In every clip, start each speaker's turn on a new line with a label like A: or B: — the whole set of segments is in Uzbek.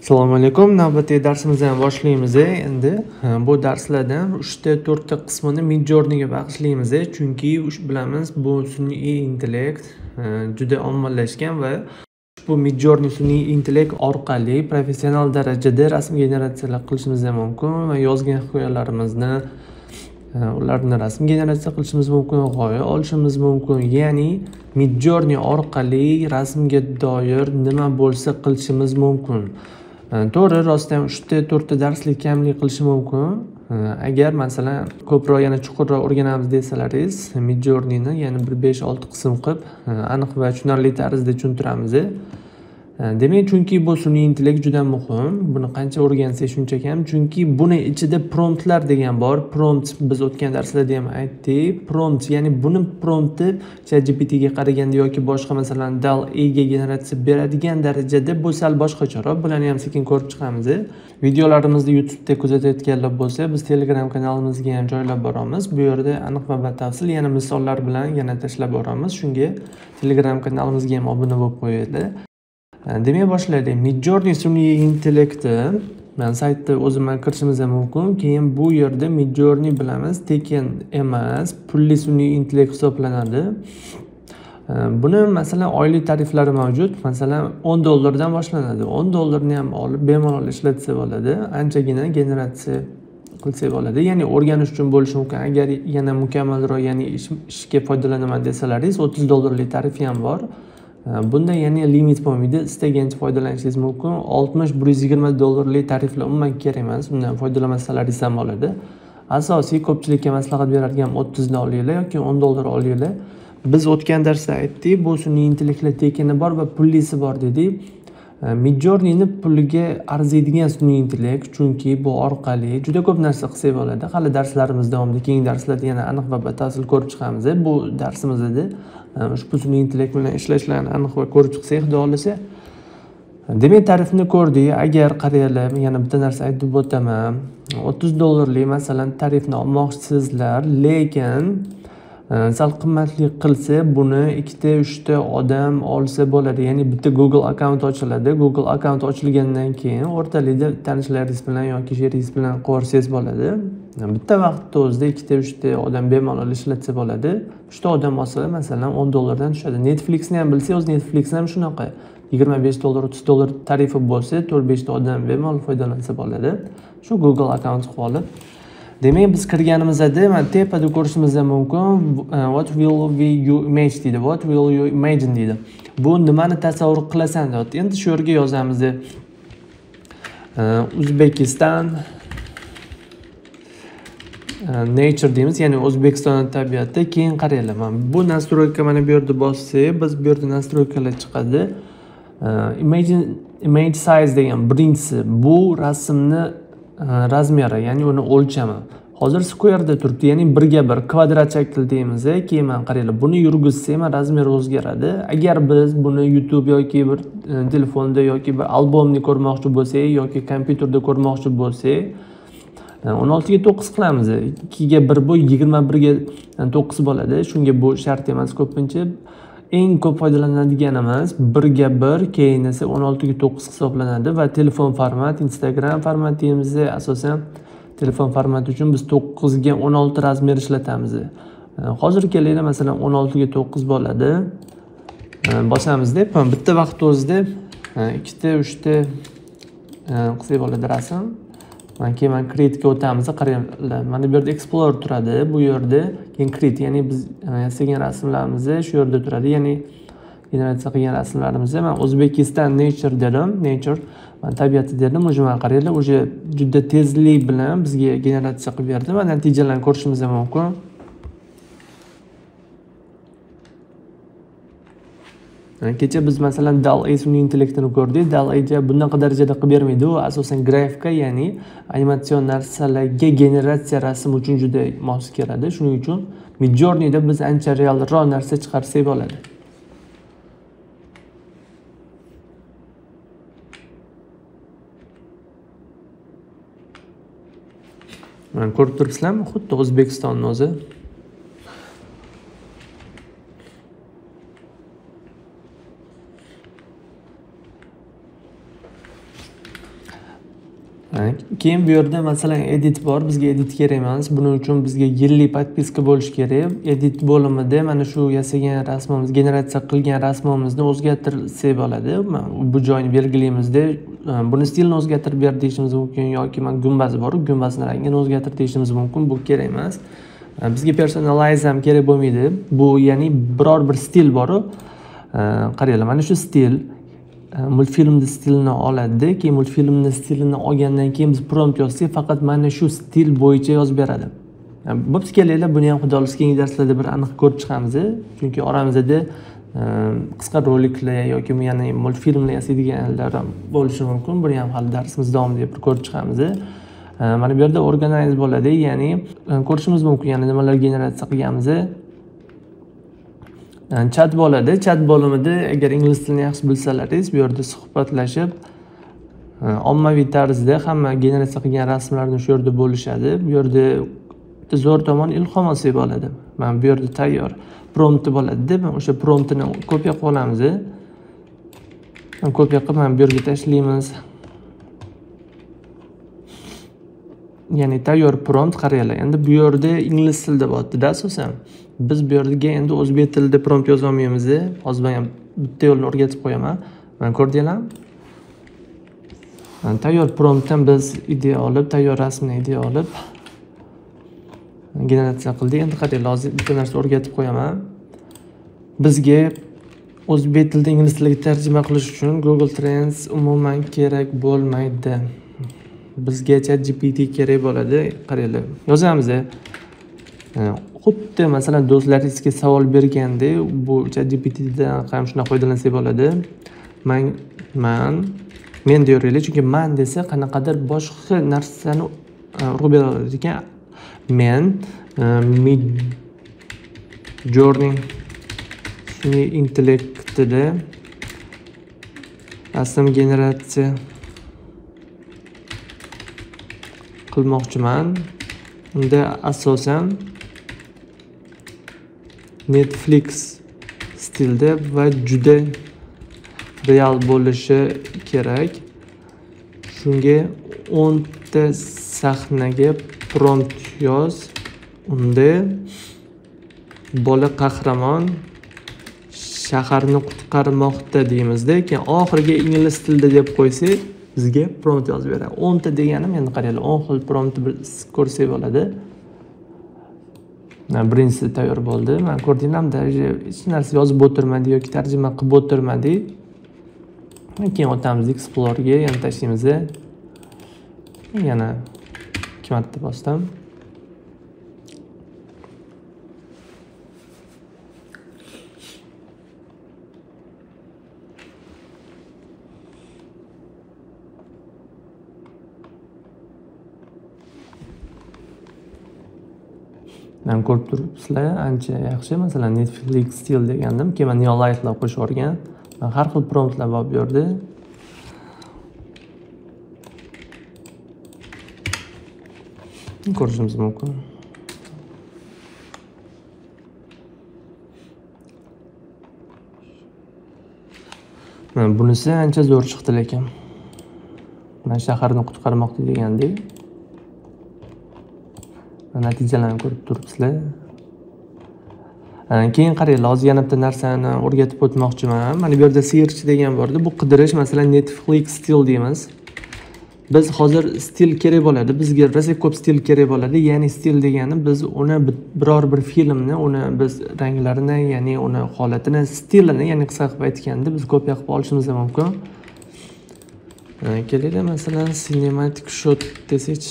A: Assalomu alaykum. Navbatdagi darsimizni boshlaymiz. Endi bu darslardan 3 ta qismini Midjourneyga bag'ishlaymiz, chunki bilamiz bu sun'iy intellekt juda ommalashgan va bu Midjourney sun'iy intellekt orqali professional darajada rasm generatsiyalar qilishimiz mumkin va yozgan hikoyalarimizni ularni rasm generatsiya qilishimiz mumkin, g'oya olishimiz mumkin. Ya'ni Midjourney orqali rasmga doir nima bo'lsa qilishimiz mumkin. To'g'ri, rostdan 3 ta darslik kamlik qilishi mumkin. Agar masalan ko'proq yana chuqurroq o'rganamiz desalaringiz, Midjourneyni yana bir 5-6 qism qilib aniq va tushunarli tarzda tushuntiramiz. Demak, chunki bu sun'iy intellekt juda muhim. Buni qancha o'rgansak shuncha kam, chunki buni ichida promptlar degan bor. Prompt biz o'tgan darslarda ham aytdik. Prompt, ya'ni buni prompti ChatGPT ga qaraganda yoki boshqa masalan DALL-E ga generatsiya beradigan darajada bu sal boshqacharoq. Bularni ham sekin ko'rib chiqamiz. Videolarimizni YouTube'da kuzatayotganlar bo'lsa, biz Telegram kanalimizga ham joylab boramiz. Bu yerda aniq va batafsil yana misollar bilan yana tashlab boramiz. Shunga Telegram kanalimizga ham obuna bo'lib qo'yinglar. Demak, boshlaylik. Midjourney sun'iy intellekti men saytda o'zim kirishimiz mumkin. Keyin bu yerda Midjourney bilamiz, tekin emas, pulli sun'iy intellekt hisoblanadi. Buni masalan oylik tariflari mavjud. Masalan $10 dan boshlanadi. $10 ni ham olib bemalol ishlatsa bo'ladi. Anchagina generatsiya qilsa bo'ladi. Ya'ni o'rganish uchun bo'lishi mumkin. Agar yana mukammalroq, ya'ni ishga foydalanaman desalaringiz $30 tarifi ham bor. Bunda ya'ni limit bo'lmaydi, istagancha foydalanishingiz mumkin. $60-120 tariflar umuman kerak emas, undan foydalanmasalaringiz ham bo'ladi. Asosiy ko'pchilikka maslahat beradigan $30 olinglar yoki $10 olinglar. Biz o'tgan darsda aytdik, bu sun'iy intellektlar tekini bor va pullisi bor dedik. Midjourneyni puliga arziydigan sun'iy intellekt, chunki bu orqali juda ko'p narsa qilsak bo'ladi. Hali darslarimiz davomida, keyingi darslarda yana aniq va batafsil ko'rib chiqamiz. Bu darsimizda ushbu sun'iy intellekt bilan ishlashlarni aniq va ko'rib chiqsak, xudo xolasa. Demak, tarifni ko'rdik. Agar qaranglar, yana bitta narsa aytib o'taman. $30 masalan tarifni olmoqchisizlar, lekin sal qimmatli qilsa buni 2-3 ta odam olsa bo'ladi. Ya'ni bitta Google akkaunt ochiladi. Google akkaunt ochilgandan keyin o'rtalikda tanishlaringiz bilan yoki sheringiz bilan qo'rsangiz bo'ladi. Bitta vaqtda o'zida 2-3 ta odam bemalol ishlatsa bo'ladi. 3 ta odam olsa masalan $10 dan tushadi. Netflixni ham bilsangiz, Netflix ham shunaqa. $25, $30 tarifi bo'lsa, 4-5 ta odam bemalol foydalansa bo'ladi. Shu Google akkaunt qilib olib. Demak, biz kirganimizda mana tepada ko'rishimiz mumkin. What will you imagine deydi. What will you imagine deydi. Bu nimani tasavvur qilasan deyapti. Endi shu yerga yozamiz. Uzbekistan nature deymiz, ya'ni O'zbekiston tabiati. Keyin qaranglar, mana bu nastroyka mana bu yerda bossak, biz bu yerda nastroykalar chiqadi. Image size degan birinchisi bu rasmni razmeri, ya'ni uni o'lchami. Hozir square da turibdi, ya'ni 1:1 kvadrat shakl deymiz. Keyin men qaranglar, buni yurgizsak, ham razmeri o'zgaradi. Agar biz buni YouTube yoki bir telefonda yoki bir albomni ko'rmoqchi bo'lsak yoki kompyuterda ko'rmoqchi bo'lsak, 16 ga 9 qilamiz. 2 ga 1 bu 21 ga 9 bo'ladi. Shunga bu shart emas ko'pincha. Eng ko'p foydalanadiganimiz 1 ga 1, keyin esa 16 ga 9 hisoblanadi va telefon format, Instagram formatimiz asosan telefon formati uchun biz 9 ga 16 razmer ishlatamiz. Hozir kelinglar, masalan 16 ga 9 bo'ladi. Bosamiz deb, bitta vaqtda o'zida 2 ta 3 ta qilsak bo'ladi rasm. Keyin create'ga o'tamiz. Qaranglar, mana bu yerda Explorer turadi. Bu yerda keyin create, ya'ni biz yasagan rasmlarimiz shu yerda turadi. Ya'ni generatsiya qilgan rasmlarimiz. Men O'zbekiston nature dedim. Nature, men tabiati dedim. O'sha qaranglar, o'sha juda tezlik bilan bizga generatsiya qilib berdi va natijalarni ko'rishimiz mumkin. Kecha biz masalan DALL-E sun'iy intellektini ko'rdik. DALL-E bundaqa darajada qilib bermaydi. U asosan grafika, ya'ni animatsion narsalarga generatsiya rasm uchun juda mos keladi. Shuning uchun Midjourneyda biz ancha realroq narsa chiqarsak bo'ladi. Mana ko'rib turibsizlarmi? Xuddi O'zbekistonning o'zi. Keyin bu yerda masalan edit bor. Bizga edit kerak emas. Buning uchun bizga yillik podpiska bo'lishi kerak. Edit bo'limida mana shu yasagan rasmimiz, generatsiya qilgan rasmimizni o'zgartirsak bo'ladi. Bu joyini belgilaymizda, buni stilni o'zgartirib ber deyishimiz mumkin yoki men gumbaz bor, gumbazning rangini o'zgartir deyishimiz mumkin. Bu kerak emas. Bizga personalize ham kerak bo'lmaydi. Bu ya'ni biror bir stil bor-ku. Qaranglar, mana shu stil multfilmning stilini oladi. Keyin multfilmning stilini olgandan keyin biz prompt yozsak, faqat mana shu stil bo'yicha yozib beradi. Bo'pti, kelinglar, buni ham xudo xohlasa keyingi darslarda bir aniq ko'rib chiqamiz. Chunki oramizda qisqa roliklar yoki ya'ni multfilmlar yasaydiganlar ham bo'lishi mumkin. Buni ham hali darsimiz davomida bir ko'rib chiqamiz. Mana bu yerda organize bo'ladi, ya'ni ko'rishimiz mumkin, ya'ni nimalar generatsiya qilganmiz. Chat bo'ladi. Chat bo'limida agar ingliz tilini yaxshi bilsalaringiz, bu yerda suhbatlashib, ommaviy tarzda hamma generatsiya qilgan rasmlarni shu yerda bo'lishadi. Bu yerda zo'r tomon ilhom olsak bo'ladi. Mana bu yerda tayyor prompt bo'ladi-da, o'sha promptni kopiya qilib olamiz. Kopiya qilib mana bu yerga tashlaymiz. Ya'ni tayyor prompt, qaranglar. Endi bu yerda ingliz tilida bo'lyapti-da asosan. Biz bu yerga endi o'zbek tilida prompt yoza olmaymiz. Hozir men ham bitta yo'lni o'rgatib qo'yaman. Mana ko'rdinglarmi? Tayyor promptdan biz idea olib, tayyor rasmni idea olib generatsiya qildik. Endi qaranglar, hozir bitta narsa o'rgatib qo'yaman. Bizga o'zbek tilidan ingliz tiliga tarjima qilish uchun Google Trends umuman kerak bo'lmaydi. Bizga ChatGPT kerak bo'ladi. Qaranglar, yozamiz. Xuddi masalan do'stlaringizga savol bergandek, bu ChatGPTdan ham shunday foydalansak bo'ladi. Men deyveraylik, chunki men desa qanaqadir boshqa narsani urg'u bera oladi ekan. Men Midjourney sun'iy intellektida rasm generatsiya qilmoqchiman. Unda asosan Netflix stilda va juda real bo'lishi kerak. Shunga 10 ta sahnaga prompt yoz. Unda bola qahramon shaharni qutqarmoqda deymizda, keyin oxiriga ingliz tilida deb qo'ysak, bizga prompt yozib beradi. 10 ta deganim, endi qaranglar, 10 xil prompt ko'rsak bo'ladi. Birinchisi tayyor bo'ldi. Men ko'rdinglarmi, hech narsa yozib o'tirmadi yoki tarjima qilib o'tirmadi. Keyin o'tamiz Explore'ga, yana tashlaymiz. Yana 2 marta bosdim. Men ko'rib turibsizlar, ancha yaxshi. Masalan, Netflix stil degandim, keyin men neolightlar qo'shib yuborgan. Har xil promptlar bor bu yerda. Ko'rishimiz mumkin. Men bunisi ancha zo'r chiqdi lekin. Men shaharni qutqarmoqda degandek. Natijalarni ko'rib turibsizlar. Keyin qaranglar, hozir yana bitta narsani o'rgatib o'tmoqchiman. Mana bu yerda search degan bor-da. Bu qidirish, masalan, Netflix stil deymiz. Biz hozir stil kerak bo'ladi. Bizga rosa ko'p stil kerak bo'ladi. Ya'ni stil degani biz uni biror bir filmni, uni biz ranglarini, ya'ni uni holatini, stilini, ya'ni qisqa qilib aytganda biz kopiya qilib olishimiz mumkin. Kelinglar, masalan, cinematic shot desak.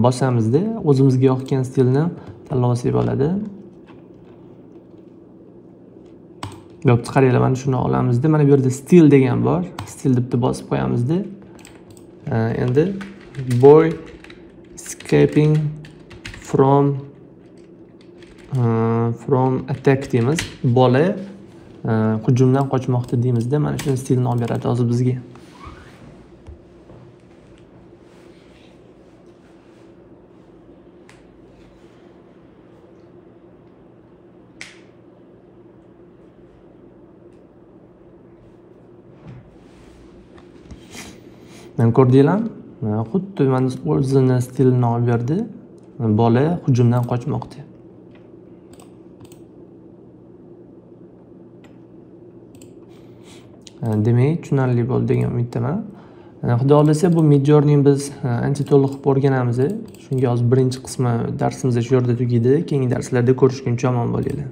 A: Bosamizda o'zimizga yoqgan stilni tanlab olsak bo'ladi. Bo'pti, qaranglar, mana shuni olamizda. Mana bu yerda stil degan bor. Stil deb bosib qo'yamizda. Endi boy escaping from attack deymiz. Bola hujumdan qochmoqda deymizda. Mana shuni stilni olib beradi hozir bizga. Ko'rdinglarmi? Xuddi mana o'zini stilini olib berdi. Bola hujumdan qochmoqda. Demak, tushunarli bo'ldi degan umiddaman. Xudo xolasa bu Midjourney biz ancha to'liq qilib o'rganamiz. Shunga hozir birinchi qismi darsimiz shu yerda tugaydi. Keyingi darslarda ko'rishguncha omon bo'linglar.